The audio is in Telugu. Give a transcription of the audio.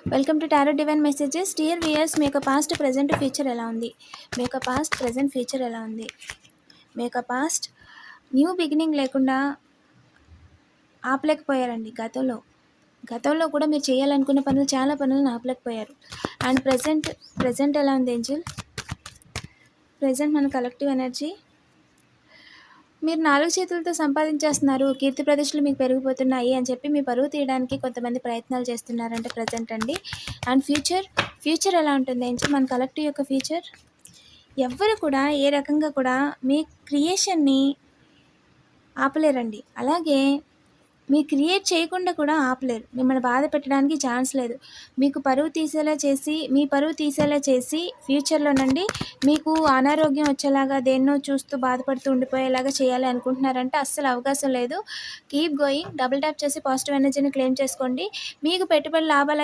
Welcome to tarot divine messages. Dear viewers, మీ యొక్క పాస్ట్ ప్రజెంట్ ఫ్యూచర్ ఎలా ఉంది? మీ యొక్క పాస్ట్ ప్రజెంట్ ఫ్యూచర్ ఎలా ఉంది? మీ యొక్క పాస్ట్ న్యూ బిగినింగ్ లేకుండా ఆపలేకపోయారండి. గతంలో కూడా మీరు చేయాలనుకున్న పనులు, చాలా పనులను ఆపలేకపోయారు. అండ్ ప్రజెంట్ ఎలా ఉంది ఏంజల్? ప్రజెంట్ మన కలెక్టివ్ ఎనర్జీ, మీరు 4 చేతులతో సంపాదించేస్తున్నారు, కీర్తి ప్రతిష్టలు మీకు పెరిగిపోతున్నాయి అని చెప్పి మీ పరువు తీయడానికి కొంతమంది ప్రయత్నాలు చేస్తున్నారంటే ప్రజెంట్ అండి. అండ్ ఫ్యూచర్ ఎలా ఉంటుంది ఏంటి? మన కలెక్టివ్ యొక్క ఫ్యూచర్, ఎవ్వరు కూడా ఏ రకంగా కూడా మీ క్రియేషన్ని ఆపలేరండి. అలాగే మీ క్రియేట్ చేయకుండా కూడా ఆపలేరు. మిమ్మల్ని బాధ పెట్టడానికి ఛాన్స్ లేదు. మీకు పరువు తీసేలా చేసి ఫ్యూచర్లోనండి మీకు అనారోగ్యం వచ్చేలాగా, దేన్నో చూస్తూ బాధపడుతూ ఉండిపోయేలాగా చేయాలి అనుకుంటున్నారంటే అస్సలు అవకాశం లేదు. Keep going. డబుల్ ట్యాప్ చేసి పాజిటివ్ ఎనర్జీని క్లెయిమ్ చేసుకోండి. మీకు పెట్టుబడి లాభాలు